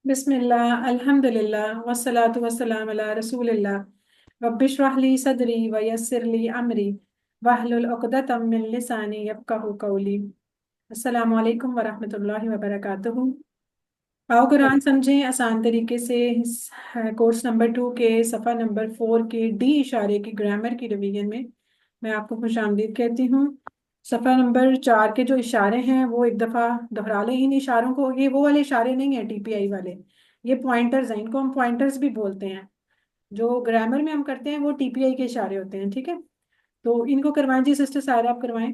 بسم اللہ الحمد للہ والصلاة والسلام علی رسول اللہ رب اشرح لی صدری ویسر لی امری واحلل عقدۃ من لسانی یفقہوا قولی۔ السلام علیکم ورحمۃ اللہ وبرکاتہ۔ آؤ قرآن سمجھیں آسان طریقے سے۔ کورس نمبر 2 کے صفحہ نمبر 4 کے ڈی اشارے کی گرامر کی ریویژن میں آپ کو خوش آمدید کہتی ہوں۔ صفحہ نمبر 4 کے جو اشارے ہیں وہ ایک دفعہ دہرا لیں۔ ان اشاروں کو، یہ وہ والے اشارے نہیں ہیں ٹی پی آئی والے، یہ پوائنٹرز ہیں، ان کو ہم پوائنٹرز بھی بولتے ہیں۔ جو گرامر میں ہم کرتے ہیں وہ ٹی پی آئی کے اشارے ہوتے ہیں، ٹھیک ہے؟ تو ان کو کروائیں جی سسٹر سارا، آپ کروائیں۔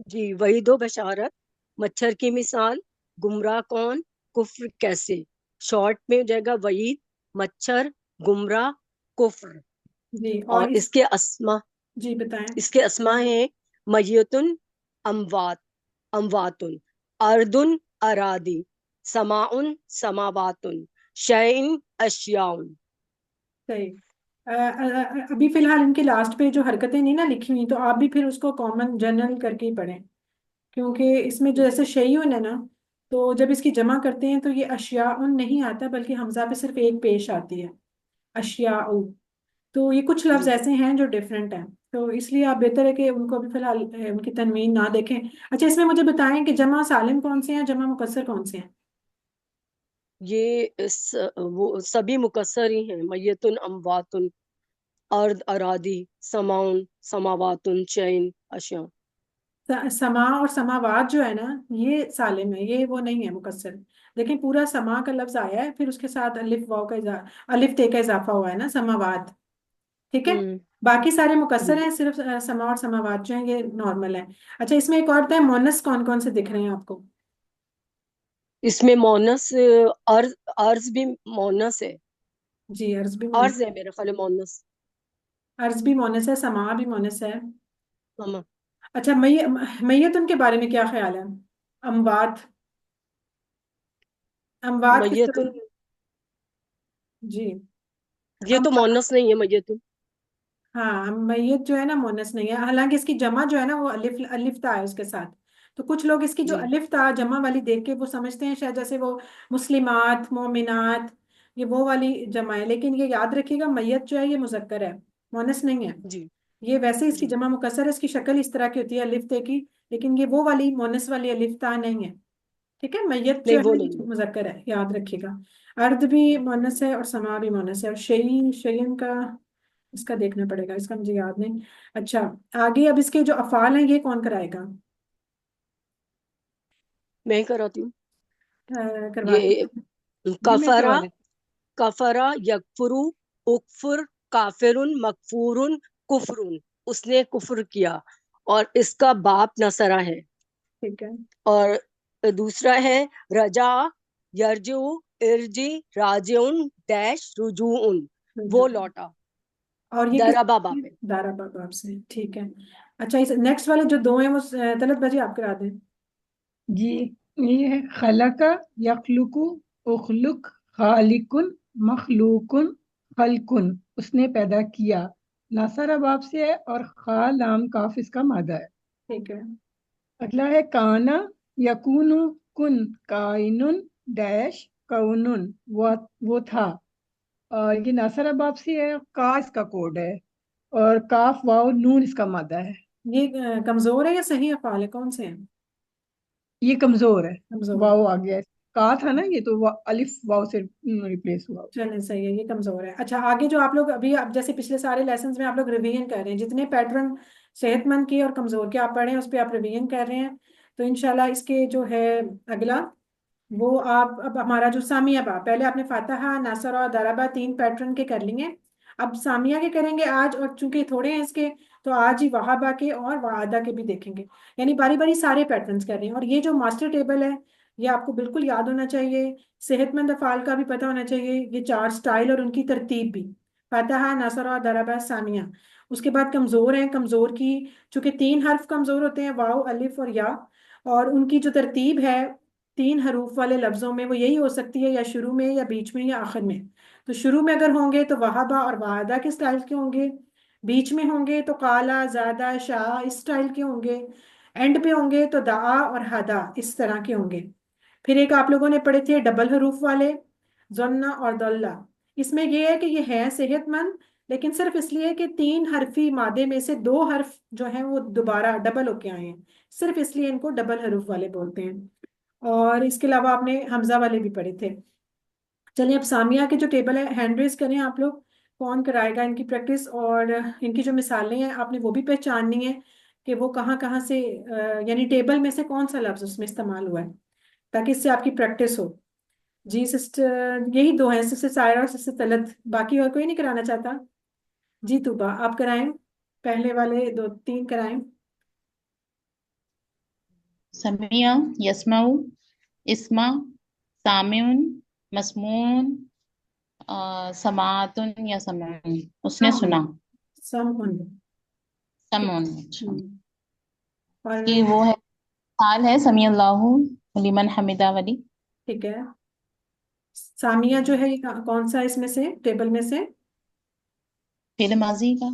جی، وعید و بشارت، مچھر کی مثال، گمراہ کون، کفر کیسے۔ شارٹ میں ہو جائے گا وعید، مچھر، گمراہ، کفر۔ جی اور اور اس کے اسما، جی بتائیں۔ اس کے اسما ہیں میتن، اموات، امواتن، اردن، ارادی، سماعن، سماواتن، شیئن، اشیاؤن۔ صحیح۔ ابھی فی الحال ان کے لاسٹ پہ جو حرکتیں نہیں نا لکھی ہوئی، تو آپ بھی پھر اس کو کامن جنرل کر کے ہی پڑھیں، کیونکہ اس میں جو جیسے شیئن ہے نا، تو جب اس کی جمع کرتے ہیں تو یہ اشیاء نہیں آتا، بلکہ حمزہ پہ صرف ایک پیش آتی ہے، اشیاء۔ تو یہ کچھ لفظ جی ایسے ہیں جو ڈفرینٹ ہیں، تو اس لیے آپ بہتر ہے کہ ان کو بھی فی الحال ان کی تنوین نہ دیکھیں۔ اچھا، اس میں مجھے بتائیں کہ جمع سالم کون سے ہیں، جمع مکسر کون سے ہیں؟ یہ وہ سبھی مکسر ہی ہیں، میتن، امواتن، ارد، ارادی، سماؤن، سماواتن، شیئن، اشیاء۔ سما اور سماوات جو ہے نا، یہ سالم ہے، یہ وہ نہیں ہے مکسر۔ لیکن پورا سما کا لفظ آیا ہے، پھر اس کے ساتھ الف واو کا الف تے کا اضافہ ہوا ہے نا، سماوات، ٹھیک ہے؟ ہوں باقی سارے جی، مکسر ہیں، صرف سما اور سماوات جو ہیں یہ نارمل ہیں۔ اچھا، اس میں ایک اور بتائیں، مونس کون کون سے دکھ رہے ہیں آپ کو؟ اس میں مونس، ارض، ارض بھی مونس ہے، جی، عرض بھی مونس ارض ہے میرے خیال میں مونس۔ عرض بھی مونس ہے، سما بھی مونس ہے۔ ہم اچھا، میت ان کے بارے میں کیا خیال ہے؟ اموات، اموات کس طرح؟ میتن، جی، یہ تو مونس نہیں ہے میتن۔ ہاں میت جو ہے نا مونس نہیں ہے، حالانکہ اس کی جمع جو ہے نا وہ الف الف تا ہے اس کے ساتھ۔ تو کچھ لوگ اس کی جو جی الف تا جمع والی دیکھ کے وہ سمجھتے ہیں شاید جیسے وہ مسلمات، مومنات، یہ وہ والی جمع ہے، لیکن یہ یاد رکھیے گا میت جو ہے یہ مذکر ہے، مونس نہیں ہے۔ جی یہ ویسے اس کی جی، جمع مکسر ہے، اس کی شکل اس طرح کی ہوتی ہے الف تے کی، لیکن یہ وہ والی مونس والی الف تا نہیں ہے، ٹھیک ہے؟ میت جو نہیں ہے وہ نا نہیں یہ ہے۔ مذکر ہے، یاد رکھیے گا۔ ارد بھی مونس ہے اور سما بھی مونس ہے، اور شیئن کا اس کا دیکھنا پڑے گا، اس کا مجھے یاد نہیں۔ اچھا، آگے اب اس کے جو افعال ہیں یہ کون کرائے گا؟ میں ہی کراتی ہوں۔ کرواتے یہ ہیں؟ جی میں کفرا، کروا دیتی کفرا، یکفرو، اکفر، کافرن، مکفورن، کفرن۔ اس نے کفر کیا، اور اس کا باپ نصرہ ہے۔ ہوں، ٹھیک ہے۔ اور دوسرا ہے رجا، یرجو، ارجی، راجعن، ڈیش، رجوعن، وہ لوٹا۔ اور یہ کس دربا باپ ہے۔ دارا بابا آپ سے، ٹھیک ہے۔ اچھا، اس نیکسٹ والے جو دو ہیں وہ طلعت بجی آپ کرا دیں۔ جی، یہ ہے خلق، یخلق، اخلق، خالقن، مخلوقن، خلقن، اس نے پیدا کیا، ناصر باب سے ہے، اور خا لام کاف اس کا مادہ ہے۔ ٹھیک ہے۔ اگلا ہے کانا، یکون، کن، کائنن، ڈیش، کونن، وہ تھا، اور یہ ناصر باب سے ہے، کا اس کا کوڈ ہے، اور کاف واو نون اس کا مادہ ہے۔ یہ کمزور ہے یا صحیح افعال ہے، کون سے ہیں؟ یہ کمزور ہے، کمزور ہے، واو آ گیا ہے، کا تھا نا یہ تو الف واو سے ریپلیس ہوا۔ چلیں صحیح ہے، یہ کمزور ہے۔ اچھا، آگے جو آپ لوگ ابھی اب جیسے پچھلے سارے لیسنز میں آپ لوگ ریویژن کر رہے ہیں، جتنے پیٹرن صحت مند کے اور کمزور کے آپ پڑھ رہے ہیں اس پہ آپ ریویژن کر رہے ہیں، تو انشاءاللہ اس کے جو ہے اگلا وہ آپ اب ہمارا جو سامیہ با، پہلے آپ نے فاتحہ، ناصرہ اور ضربہ 3 پیٹرن کے کر لیے، اب سامیہ کے کریں گے آج، اور چونکہ تھوڑے ہیں اس کے تو آج ہی وہابہ کے اور وعدہ کے بھی دیکھیں گے، یعنی باری باری سارے پیٹرنز کر رہے ہیں۔ اور یہ جو ماسٹر ٹیبل ہے یہ آپ کو بالکل یاد ہونا چاہیے، صحت مند افعال کا بھی پتہ ہونا چاہیے، یہ 4 سٹائل اور ان کی ترتیب بھی، فاتحہ، ناصرہ، ضربہ، ثانیہ۔ اس کے بعد کمزور ہیں، کمزور کی چونکہ 3 حرف کمزور ہوتے ہیں، واو، الف اور یا، اور ان کی جو ترتیب ہے 3 حروف والے لفظوں میں وہ یہی ہو سکتی ہے، یا شروع میں یا بیچ میں یا آخر میں۔ تو شروع میں اگر ہوں گے تو وہابہ اور وعدہ کے سٹائل کے ہوں گے، بیچ میں ہوں گے تو قالا، زادہ، شاہ اس سٹائل کے ہوں گے، اینڈ پہ ہوں گے تو دعا اور ہدا اس طرح کے ہوں گے۔ پھر ایک آپ لوگوں نے پڑھے تھے ڈبل حروف والے، ظنہ اور دلہ. اس میں یہ ہے کہ یہ ہے صحت مند، لیکن صرف اس لیے کہ 3 حرفی مادے میں سے 2 حرف جو ہیں وہ دوبارہ ڈبل ہو کے آئے ہیں، صرف اس لیے ان کو ڈبل حروف والے بولتے ہیں. اور اس کے علاوہ آپ نے حمزہ والے بھی پڑھے تھے. چلیے اب سامیہ کے جو ٹیبل ہے ہینڈ ریز کریں آپ لوگ. کون کرائے گا ان کی پریکٹس؟ اور ان کی جو مثالیں ہیں آپ نے وہ بھی پہچاننی ہے کہ وہ کہاں کہاں سے یعنی ٹیبل میں سے کون سا لفظ اس میں استعمال ہوا ہے، تاکہ اس سے آپ کی پریکٹس ہو. جی سسٹر یہی 2 ہیں، سسٹر سائرہ اور سسٹر طلعت، باقی اور کوئی نہیں کرانا چاہتا؟ جی طوبا آپ کرائیں، پہلے والے 2 3 کرائیں. سمع يسمع، اسمع سامع، مسموع، سماعت یا سمعون، اس نے سم سنا. سم سمعون. اچھا اور کہ وہ ہے حال ہے سمیع اللہ لمن حمدہ والی. ٹھیک ہے. سامیہ جو ہے یہ کون سا اس میں سے ٹیبل میں سے؟ فعل ماضی کا.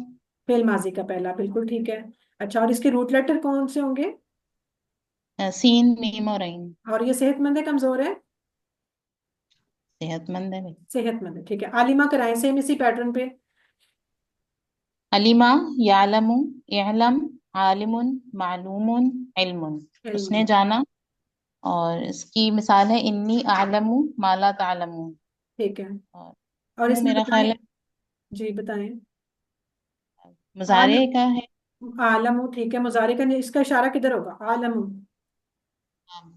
فعل ماضی کا پہلا، بالکل ٹھیک ہے. اچھا اور اس کے روٹ لیٹر کون سے ہوں گے؟ سین میم اور عین. اور یہ صحت مند ہے کمزور ہے؟ صحت مند ہے بھائی. صحت مند ہے. ٹھیک ہے عالمہ کرائیں سیم اسی پیٹرن پہ. علیما یعلم، اعلم، عالم، معلوم، علم، اس نے علم. جانا. اور اس کی مثال ہے انی اعلم ما لا تعلمون. ٹھیک ہے. اور اور وہ اس میں میرا بتائیں. خیال ہے جی بتائیں. مضارع کا ہے. عالم. ٹھیک ہے مضارع کا اس کا اشارہ کدھر ہوگا؟ عالم.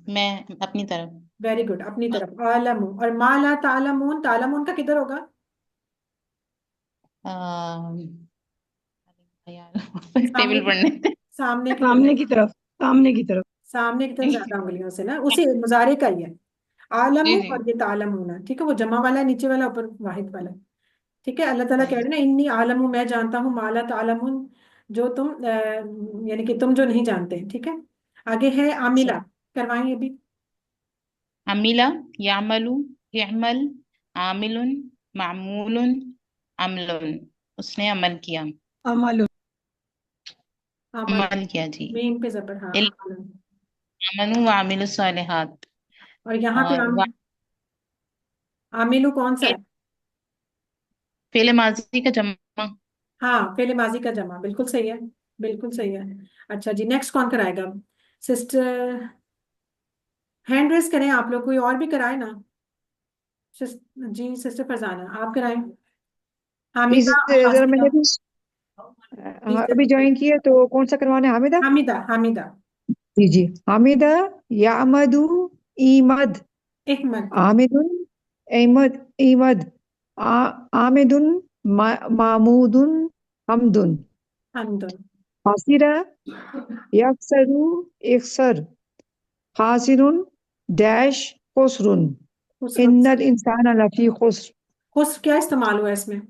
میں اپنی طرف. ویری گڈ اپنی طرف عالم. اور ما لا تعلمون، تعلمون کا کدھر ہوگا؟ ٹیبل سامنے کی پڑھنے تھے. سامنے کی طرف. سامنے کی طرف، سامنے کی طرف. سامنے کی طرف زیادہ انگلیوں سے نا، اسی مضارع کا ہی ہے عالم. جی جی. اور یہ تعلم ہونا ٹھیک ہے، وہ جمع والا ہے نیچے والا اوپر واحد والا ہے. ٹھیک ہے اللہ تعالیٰ کہہ رہے ہیں نا انی عالم، میں جانتا ہوں، ما لا تعلمون جو تم یعنی کہ تم جو نہیں جانتے. ٹھیک ہے آگے ہے عاملہ، کروائیں یہ بھی. عملہ یعمل، یعمل، عامل، معمول، عمل، اس نے عمل کیا. عمل. عمل. عمل کیا جی. میم پہ زبر ہاں عمل. آمنوا وعملوا الصالحات. اور یہاں پہ اور عاملو کون سا ہے؟ فعل ماضی کا جمع. ہاں فعل ماضی کا جمع، بالکل صحیح ہے، بالکل صحیح ہے. اچھا جی نیکسٹ کون کرائے گا؟ سسٹر ہینڈ ریز کریں آپ لوگ، کوئی اور بھی کرائے نا. جی سسٹر فرزانہ آپ کرائیں. پلیز حامدہ ذرا میں حاسدہ. نے بھی ابھی جوائن کیا تو کون سا کروانا ہے؟ حامدہ. حامدہ حامدہ. جی جی. حامدہ یعمد ایمد، احمد. عامد احمد ایمد، عامد معمود حمد، حمد. خاسر یخسر اخسر، خاسر ڈیش خسر، خسر. ان الانسان لفی خسر. خسر کیا استعمال ہوا ہے اس میں؟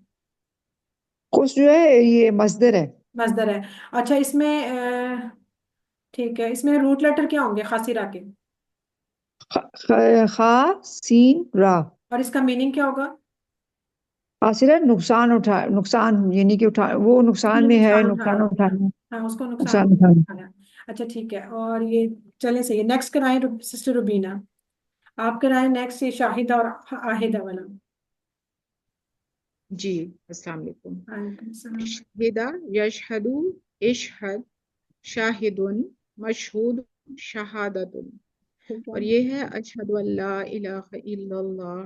خسر جو ہے یہ مصدر ہے. مصدر ہے. اچھا اس میں ٹھیک ہے اس میں روٹ لیٹر کیا ہوں گے خاصرہ کے؟ خا سین را. اور اس کا میننگ کیا ہوگا؟ خاسرہ نقصان نقصان یعنی کہ وہ نقصان میں ہے، نقصان نقصان اٹھانا. اٹھانا، ہاں اس کو نقصان نقصان اٹھانا. اٹھانا. اچھا ٹھیک ہے اور یہ چلے صحیح ہے. نیکسٹ کرائیں سسٹر روبینہ، آپ کرائیں نیکسٹ یہ شاہدہ اور آہدہ والا. جی السلام علیکم. وعلیکم السلام. شہدہ یشہد، اشہد، شاہد، مشہود، شہادت. ٹھیک اور ہے یہ ہے اشہد ان لا الہ الا اللہ،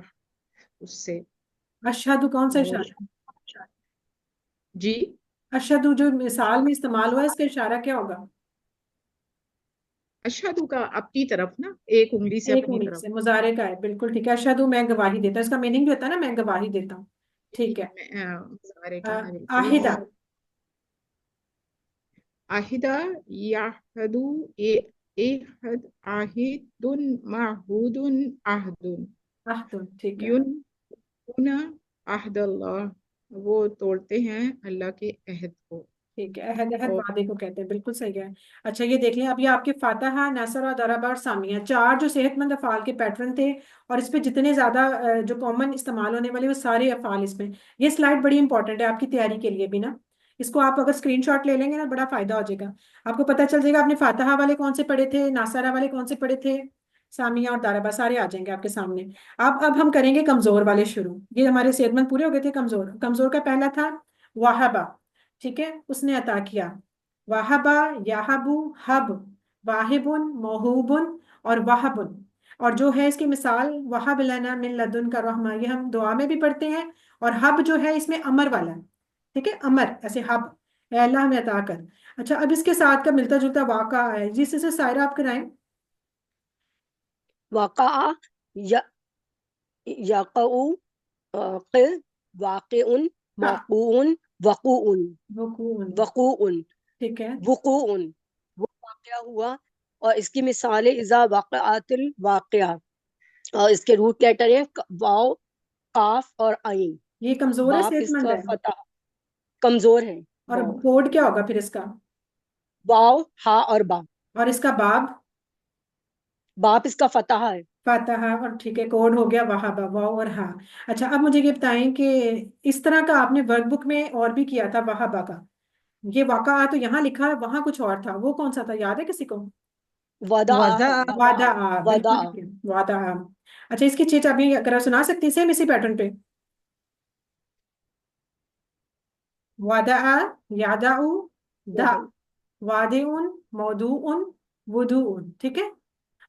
اس سے. اشہد کون سا اور اشارہ؟ جی اشہد جو مثال میں استعمال ہوا ہے اس کا اشارہ کیا ہوگا؟ اشہد کا اپنی طرف نا، ایک انگلی سے ایک اپنی انگلی طرف. سے مضارع کا ہے، بالکل ٹھیک ہے. اشہد میں گواہی دیتا ہوں، اس کا میننگ بھی ہوتا ہے نا میں گواہی دیتا ہوں. ٹھیک ہے. مظاہرے کا ہے بالکل. آہدہ. آہدہ یعہد، احد، عاہد، معہود، عہد. عہد. ٹھیک ہے. یون عہد اللہ، وہ توڑتے ہیں اللہ کے عہد کو. ٹھیک ہے عہد، عہد اور وعدے کو کہتے ہیں، بالکل صحیح ہے. اچھا یہ دیکھ لیں اب یہ آپ کے فاتحہ، نصر اور ضرب اور سامیہ 4 جو صحت مند افعال کے پیٹرن تھے، اور اس پہ جتنے زیادہ جو کامن استعمال ہونے والے وہ سارے افعال اس میں. یہ سلائڈ بڑی انپورٹنٹ ہے آپ کی تیاری کے لیے بھی نا. اس کو آپ اگر اسکرین شاٹ لے لیں گے نا بڑا فائدہ ہو جائے گا. آپ کو پتہ چل جائے گا آپ نے فاتحہ والے کون سے پڑھے تھے، ناصرہ والے کون سے پڑھے تھے، سامیہ اور داربا سارے آ جائیں گے آپ کے سامنے. اب ہم کریں گے کمزور والے شروع. یہ ہمارے صحت مند پورے ہو گئے تھے. کمزور کمزور کا پہلا تھا واہبا. ٹھیک ہے, اس نے عطا کیا. واہبا, یاہبو, حب, واہبن, موہوبن اور وہبن. اور جو ہے اس کی مثال وہب لنا من لدن کا رحمہ, یہ ہم دعا میں بھی پڑھتے ہیں. اور حب جو ہے اس میں امر والا ہے. ٹھیک ہے, امر ایسے حب, اے اللہ ہمیں عطا کر. اچھا, اب اس کے ساتھ کا ملتا جلتا واقعہ ہے جس سے سائرہ آپ کرائیں. وقع یقع ق واقع موقوع وقوع وقوع. وقوع ٹھیک ہے, وقوع وہ واقعہ ہوا. اور اس کی مثال ہے اذا وقعت الواقعہ, اور اس کے روٹ لیٹر ہیں واو, قاف اور عین. یہ کمزور ہے باپ صحت اس مند کا ہے. فتح, کمزور ہے. اور واو, کوڈ کیا ہوگا پھر اس کا؟ واو ہا اور با. اور اس کا باب باپ اس کا فتح ہے. فاتحہ. اور ٹھیک ہے, کوڈ ہو گیا وہابا, واو اور ہا. اچھا, اب مجھے یہ بتائیں کہ اس طرح کا آپ نے ورک بک میں اور بھی کیا تھا وہابا کا. یہ واقعہ تو یہاں لکھا ہے, وہاں کچھ اور تھا. وہ کون سا تھا, یاد ہے کسی کو؟ ودا وضع. ہے, وعدہ. ودا. بالکل ٹھیک ہے, وعدہ. اچھا, اس کی چیز ابھی اگر آپ سنا سکتی ہیں سیم اسی پیٹرن پہ. وعدہ, یادع, دا, وادعن, موضوعن, ودوعن. ٹھیک ہے,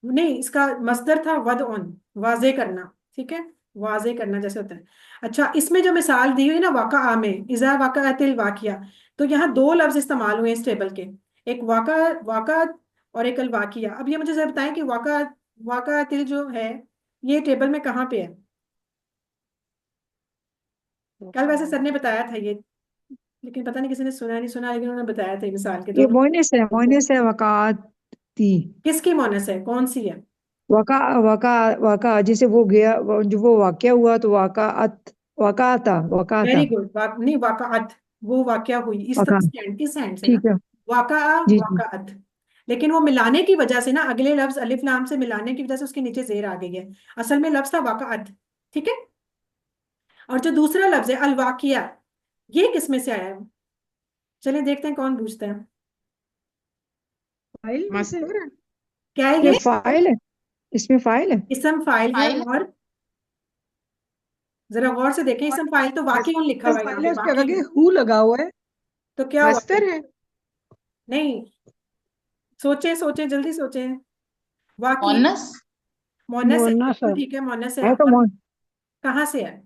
نہیں اس کا مصدر تھا ودعن, واضح کرنا. ٹھیک ہے, واضح کرنا جیسے ہوتا ہے. اچھا, اس میں جو مثال دی ہوئی نا واقعہ میں, اذا وقعت الواقعہ, تو یہاں دو لفظ استعمال ہوئے اس ٹیبل کے, ایک واقعات اور ایک الواقعہ. اب یہ مجھے ذرا بتائیں کہ واقعات جو ہے یہ ٹیبل میں کہاں پہ ہے؟ کل ویسے سر نے بتایا تھا یہ, لیکن پتہ نہیں کسی نے سنا نہیں سنا, لیکن انہوں نے بتایا تھا یہ مثال کے یہ دونوں. مونس ہے وقعات تھی. کس کی مونس ہے, کون سی ہے؟ واقع جسے وہ گیا, جو وہ واقعہ ہوا تو ویری واقعاتا. گڈ. نہیں, واقعات وہ واقعہ ہوئی, اس واقع, طرح اس ہینڈ سے نا, ٹھیک ہے. واقعہ جی جی واقعات. لیکن وہ ملانے کی وجہ سے نا, اگلے لفظ الف لام سے ملانے کی وجہ سے اس کے نیچے زیر آ گئی ہے. اصل میں لفظ تھا واقعات. ٹھیک ہے, اور جو دوسرا لفظ ہے الواقعہ, یہ کس میں سے آیا ہے؟ چلیں دیکھتے ہیں کون پوچھتا ہے. فائل میں سے. مستور ہے. کیا ہے یہ یہ؟ فائل ہے, اس میں فائل ہے. اسم فائل ہے. فائل. اور ذرا غور سے دیکھیں, اسم فائل تو واقعی لکھا ہوا ہے یہاں فائل پہ, ہے, اس کے واقعی. آگے ہو لگا ہوا ہے. تو کیا ہوا پھر؟ مستر ہے. نہیں, سوچیں سوچیں جلدی سوچیں. واقعی مونس. مونس ہے, مونس بالکل ٹھیک ہے, مونس ہے. ہے تو اور کہاں سے ہے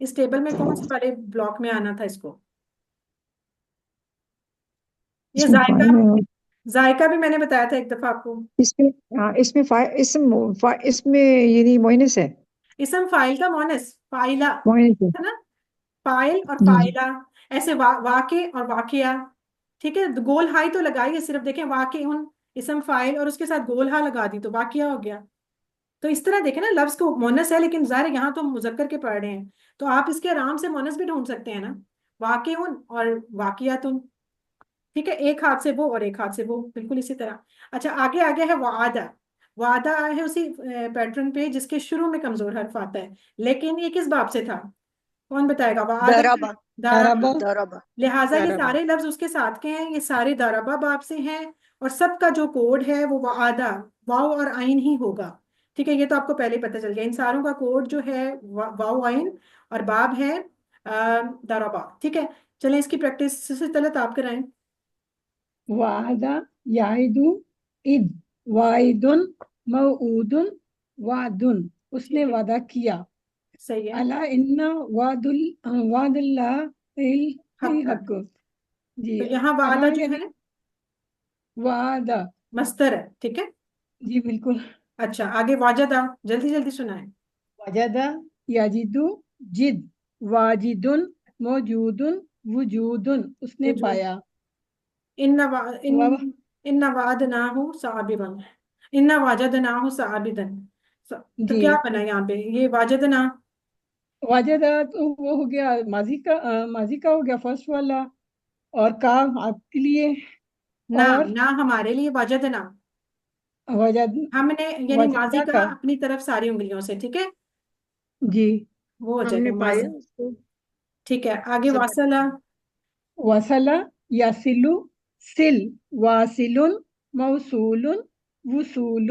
اس ٹیبل میں, کون سے والے بلاک میں آنا تھا اس کو؟ یہ اس میں ذائقہ. فائل ہے. ذائقہ بھی میں نے بتایا تھا ایک دفعہ آپ کو. اس میں اس میں اس میں یعنی مونس ہے. اسم فائل کا مونس, فائلہ مونس ہے. ہے نا, فائل اور جی جی فائلہ. ایسے واقع اور واقعہ. ٹھیک ہے, گول ہائی تو لگائیے, صرف دیکھیں واقع اسم فائل اور اس کے ساتھ گول ہا لگا دی تو واقعہ ہو گیا. تو اس طرح دیکھیں نا, لفظ کو مونس ہے, لیکن ظاہر ہے یہاں تو ہم مذکر کے پڑھ رہے ہیں, تو آپ اس کے آرام سے مونس بھی ڈھونڈ سکتے ہیں نا, واقع اور واقعات. ٹھیک ہے, ایک ہاتھ سے وہ اور ایک ہاتھ سے وہ, بالکل اسی طرح. اچھا, آگے ہے وعدہ. وعدہ ہے اسی پیٹرن پہ جس کے شروع میں کمزور حرف آتا ہے, لیکن یہ کس باب سے تھا, کون بتائے گا؟ وعدہ. ضربہ. داربا. ضربہ. لہٰذا یہ ضربہ. سارے لفظ اس کے ساتھ کے ہیں, یہ سارے داربا باب سے ہیں, اور سب کا جو کوڈ ہے وہ وعدہ, واو اور عین ہی ہوگا. ٹھیک ہے, یہ تو آپ کو پہلے پتہ چل گیا. ان ساروں کا کوڈ جو ہے واو عین اور باب ہے داربا. ٹھیک ہے, چلیں اس کی پریکٹس سے طلعت آپ کرائیں. وعدہ یعدو اد وعدن موعودن وعدن. اس نے ٹھیک ہے, وعدہ کیا. صحیح ہے. الا ان وعد اللہ حق. الحق. جی, تو یہاں الا وعدہ جو یعنی ہے وعدہ. مصدر ہے. ٹھیک ہے, جی بالکل. اچھا آگے واجدہ, جلدی جلدی سنائیں. وجدہ یجدو جد واجدن موجودن وجودن. اس نے وجود. پایا. ان واہ. ان وعدناہ صابرا, ان وجدناہ صابدا. تو جی, کیا بنا یہاں پہ, یہ واجدنا. واجدہ تو وہ ہو گیا ماضی کا ہو گیا فرسٹ والا, اور کام آپ کے لیے. نہ اور نہ ہمارے لیے وجدنا, وجد ہم نے یعنی ماضی وجدہ کا کا. اپنی طرف ساری انگلیوں سے. ٹھیک ہے, جی, وہ ہو ہم جائے نے گا پایا ماضی. اس کو. ٹھیک ہے, آگے سب. واصلہ. وصلہ یصلو سل واصل موصول وصول